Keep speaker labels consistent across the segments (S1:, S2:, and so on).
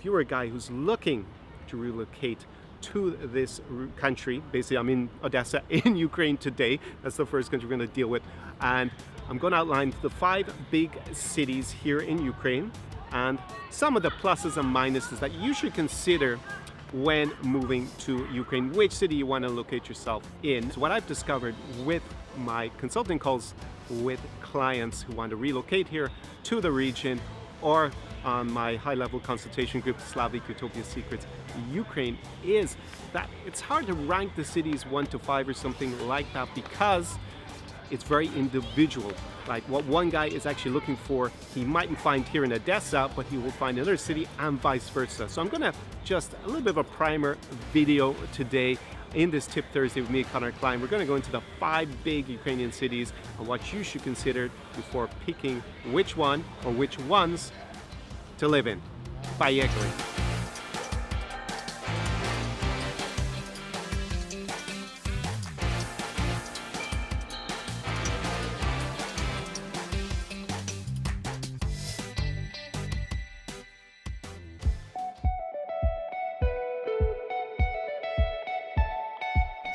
S1: you're a guy who's looking to relocate to this country, basically I'm in Odessa in Ukraine today. That's the first country we're going to deal with, and I'm going to outline the 5 big cities here in Ukraine and some of the pluses and minuses that you should consider when moving to Ukraine, which city you want to locate yourself in. So what I've discovered with my consulting calls with clients who want to relocate here to the region, or on my high-level consultation group, Slavic Utopia Secrets Ukraine, is that it's hard to rank the cities 1 to 5 or something like that, because it's very individual. Like what one guy is actually looking for, he mightn't find here in Odessa, but he will find another city, and vice versa. So I'm gonna just a little bit of a primer video today in this Tip Thursday with me, Connor Klein. We're gonna go into the 5 big Ukrainian cities and what you should consider before picking which one or which ones to live in. Поехали!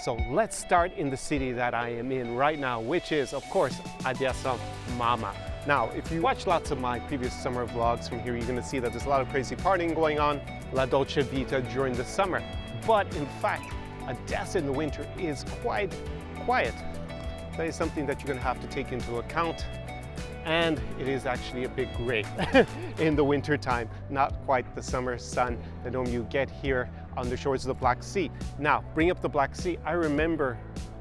S1: So let's start in the city that I am in right now, which is, of course, Odessa Mama. Now, if you watch lots of my previous summer vlogs from here, you're going to see that there's a lot of crazy partying going on, La Dolce Vita during the summer. But in fact, Odessa in the winter is quite quiet. That is something that you're going to have to take into account. And it is actually a bit gray in the winter time, not quite the summer sun that you get here on the shores of the Black Sea. Now, bring up the Black Sea. I remember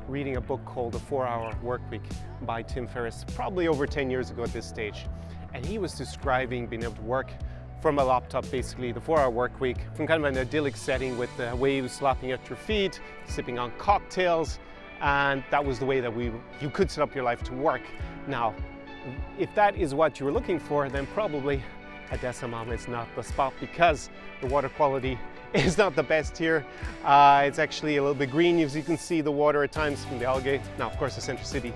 S1: reading a book called The 4-Hour Workweek by Tim Ferriss, probably over 10 years ago at this stage. And he was describing being able to work from a laptop, basically the 4-hour workweek, from kind of an idyllic setting with the waves slapping at your feet, sipping on cocktails, and that was the way that you could set up your life to work. Now, if that is what you were looking for, then probably Odessa Mama is not the spot, because the water quality is not the best here. It's actually a little bit green, as you can see the water at times from the algae. Now, of course, the center city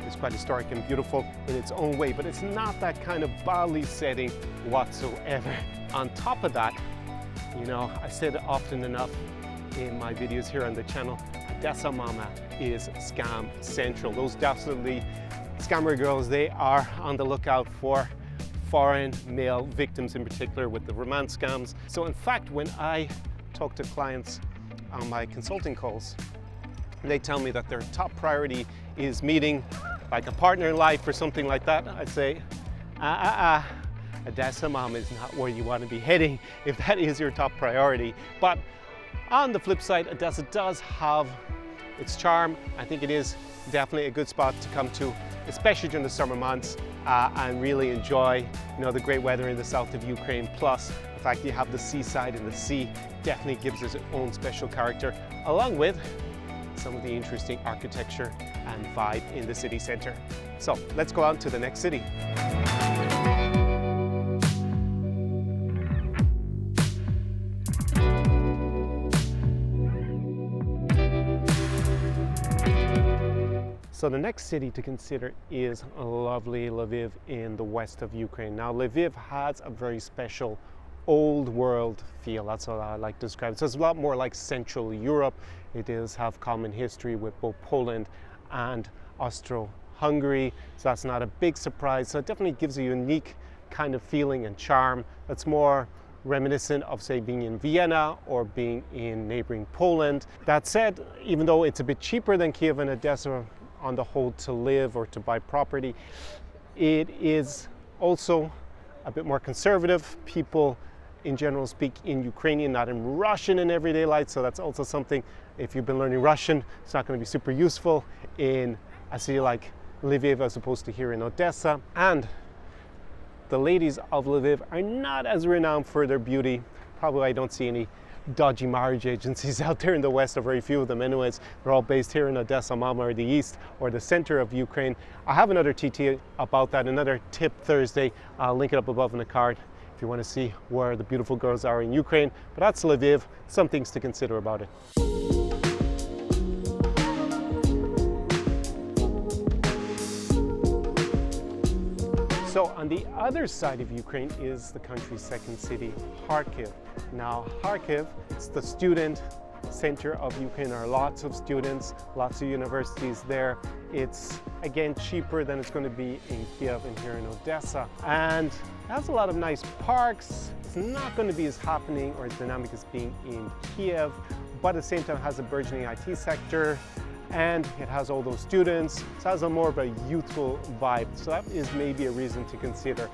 S1: is quite historic and beautiful in its own way, but it's not that kind of Bali setting whatsoever. On top of that, you know, I said it often enough in my videos here on the channel, Odessa Mama is scam central. Those dastardly scammer girls, they are on the lookout for foreign male victims, in particular with the romance scams. So in fact, when I talk to clients on my consulting calls, they tell me that their top priority is meeting like a partner in life or something like that, I say, Odessa Mama is not where you want to be heading if that is your top priority. But on the flip side, Odessa does have its charm. I think it is definitely a good spot to come to, especially during the summer months, and really enjoy, you know, the great weather in the south of Ukraine. Plus the fact that you have the seaside, and the sea definitely gives it its own special character, along with some of the interesting architecture and vibe in the city center. So let's go on to the next city. So the next city to consider is lovely Lviv in the west of Ukraine. Now, Lviv has a very special old world feel. That's what I like to describe it. So it's a lot more like Central Europe. It does have common history with both Poland and Austro-Hungary. So that's not a big surprise. So it definitely gives a unique kind of feeling and charm that's more reminiscent of, say, being in Vienna or being in neighboring Poland. That said, even though it's a bit cheaper than Kiev and Odessa on the whole to live or to buy property, it is also a bit more conservative. People in general speak in Ukrainian, not in Russian in everyday life, so that's also something, if you've been learning Russian, it's not going to be super useful in a city like Lviv as opposed to here in Odessa. And the ladies of Lviv are not as renowned for their beauty. Probably I don't see any dodgy marriage agencies out there in the west, or very few of them anyways. They're all based here in Odessa Mama, or the east or the center of Ukraine. I have another TT about that, another Tip Thursday. I'll link it up above in the card if you want to see where the beautiful girls are in Ukraine. But that's Lviv, some things to consider about it. So on the other side of Ukraine is the country's second city, Kharkiv. Now Kharkiv, it's the student center of Ukraine. There are lots of students, lots of universities there. It's again cheaper than it's going to be in Kiev and here in Odessa. And it has a lot of nice parks. It's not going to be as happening or as dynamic as being in Kiev, but at the same time it has a burgeoning IT sector and it has all those students. So it has a more of a youthful vibe. So that is maybe a reason to consider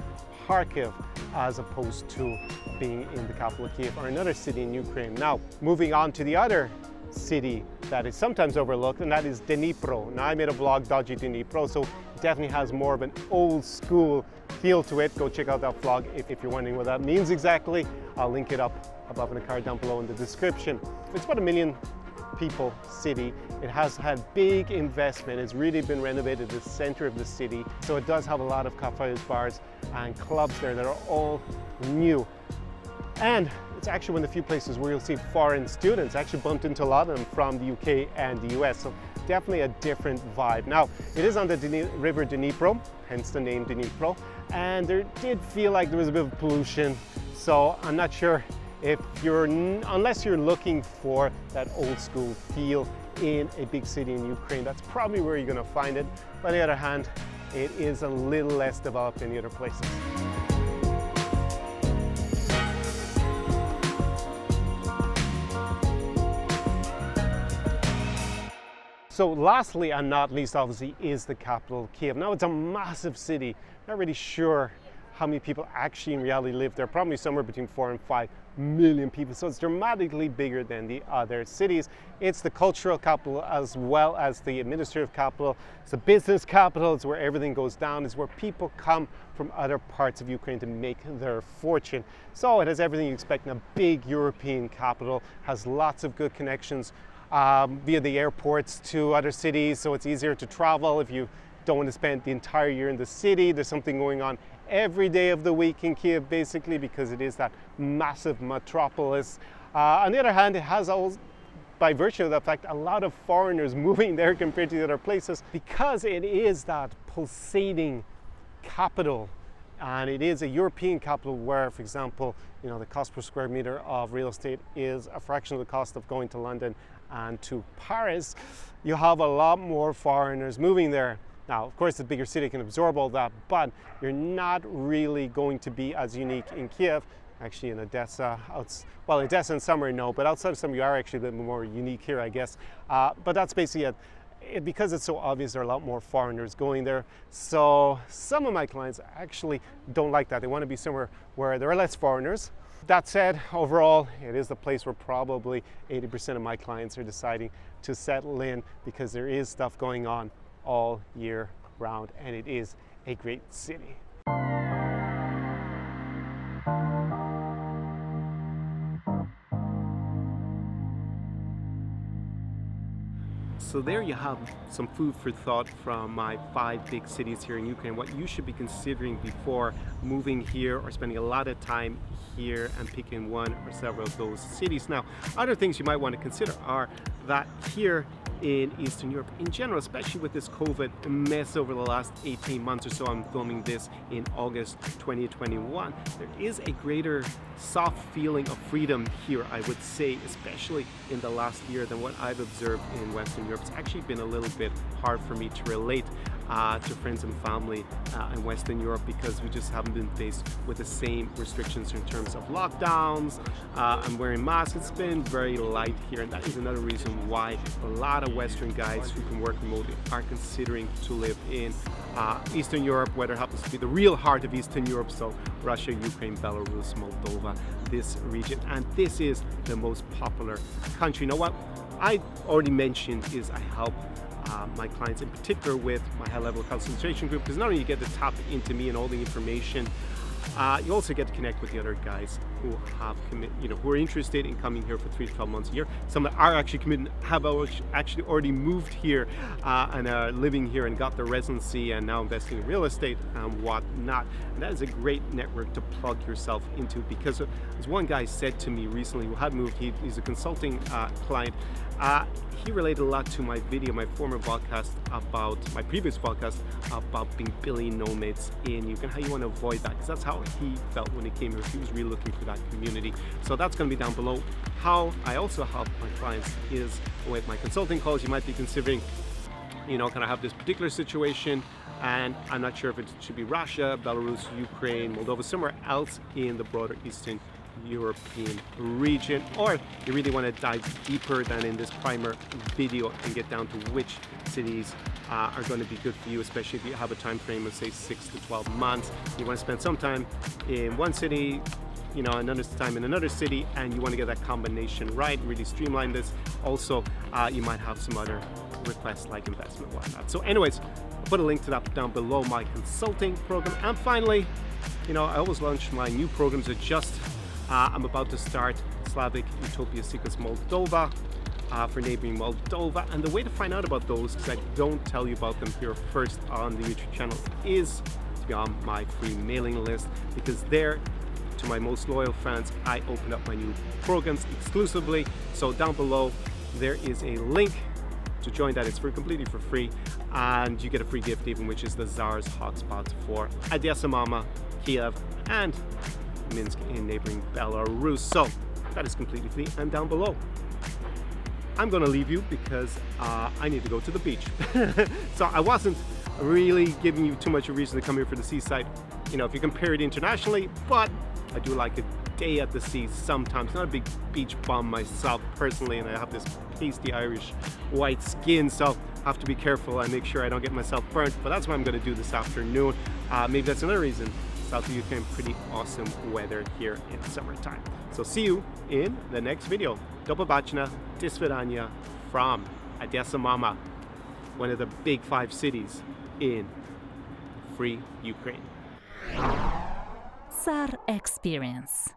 S1: Kharkiv as opposed to being in the capital Kiev or another city in Ukraine. Now, moving on to the other city that is sometimes overlooked, and that is Dnipro. Now, I made a vlog, Dodgy Dnipro, so it definitely has more of an old school feel to it. Go check out that vlog if you're wondering what that means exactly. I'll link it up above in the card down below in the description. It's about 1 million people city. It has had big investment. It's really been renovated, the center of the city. So it does have a lot of cafes, bars and clubs there that are all new. And it's actually one of the few places where you'll see foreign students. I actually bumped into a lot of them from the UK and the US. So definitely a different vibe. Now, it is on the river Dnipro, hence the name Dnipro. And there did feel like there was a bit of pollution. So I'm not sure if unless you're looking for that old school feel in a big city in Ukraine, that's probably where you're going to find it. But on the other hand, it is a little less developed than the other places. So lastly and not least, obviously, is the capital, Kiev. Now, it's a massive city. Not really sure how many people actually in reality live there, probably somewhere between 4 and 5 million people. So it's dramatically bigger than the other cities. It's the cultural capital as well as the administrative capital. It's the business capital. It's where everything goes down. It's where people come from other parts of Ukraine to make their fortune. So it has everything you expect in a big European capital, has lots of good connections via the airports to other cities. So it's easier to travel if you don't want to spend the entire year in the city. There's something going on every day of the week in Kiev, basically, because it is that massive metropolis. On the other hand, it has, by virtue of the fact, a lot of foreigners moving there compared to the other places, because it is that pulsating capital. And it is a European capital where, for example, the cost per square meter of real estate is a fraction of the cost of going to London and to Paris. You have a lot more foreigners moving there. Now, of course, the bigger city can absorb all that, but you're not really going to be as unique in Kiev. Actually, in Odessa, well, Odessa in summer, no, but outside of summer, you are actually a bit more unique here, I guess. But that's basically it. Because it's so obvious, there are a lot more foreigners going there. So some of my clients actually don't like that. They want to be somewhere where there are less foreigners. That said, overall, it is the place where probably 80% of my clients are deciding to settle in because there is stuff going on all year round, and it is a great city. So there you have some food for thought from my 5 big cities here in Ukraine, what you should be considering before moving here or spending a lot of time here and picking one or several of those cities. Now, other things you might want to consider are that here in Eastern Europe in general, especially with this COVID mess over the last 18 months or so. I'm filming this in August 2021. There is a greater soft feeling of freedom here, I would say, especially in the last year than what I've observed in Western Europe. It's actually been a little bit hard for me to relate to friends and family in Western Europe because we just haven't been faced with the same restrictions in terms of lockdowns and wearing masks. It's been very light here, and that is another reason why a lot of Western guys who can work remotely are considering to live in Eastern Europe, where there happens to be the real heart of Eastern Europe, so Russia, Ukraine, Belarus, Moldova, this region. And this is the most popular country. Now, what I already mentioned is I help my clients in particular with my high-level concentration group, because not only you get to tap into me and all the information, you also get to connect with the other guys who have who are interested in coming here for 3 to 12 months a year. Some that are actually committed have actually already moved here and are living here and got their residency and now investing in real estate and whatnot. And that is a great network to plug yourself into, because as one guy said to me recently who had moved, he's a consulting client. He related a lot to my video, my former podcast about my previous podcast about being Billy nomads in how you want to avoid that, because that's how he felt when he came here. He was really looking for that community. So that's going to be down below. How I also help my clients is with my consulting calls. You might be considering, kind of have this particular situation, and I'm not sure if it should be Russia, Belarus, Ukraine, Moldova, somewhere else in the broader Eastern European region, or you really want to dive deeper than in this primer video and get down to which cities are going to be good for you, especially if you have a time frame of say 6 to 12 months. You want to spend some time in one city, another time in another city, and you want to get that combination right, really streamline this. Also, you might have some other requests like investment, whatnot. So anyways, I'll put a link to that down below, my consulting program. And finally, I always launch my new programs that I'm about to start Slavic Utopia Secrets Moldova for neighboring Moldova. And the way to find out about those, because I don't tell you about them here first on the YouTube channel, is to be on my free mailing list, because there, to my most loyal fans, I open up my new programs exclusively. So down below, there is a link to join that. It's completely for free, and you get a free gift even, which is the Tsar's hotspots for Odessa, Mama, Kiev, and Minsk in neighboring Belarus. So that is completely free and down below. I'm gonna leave you because I need to go to the beach. So I wasn't really giving you too much of a reason to come here for the seaside, if you compare it internationally, but I do like a day at the sea sometimes. Not a big beach bum myself personally, and I have this pasty Irish white skin, so I have to be careful and make sure I don't get myself burnt. But that's what I'm going to do this afternoon. Maybe that's another reason. South of Ukraine, pretty awesome weather here in summertime. So see you in the next video. Do побачення, до свидання from Odessa Mama, one of the big 5 cities in free Ukraine.
S2: Tsar Experience.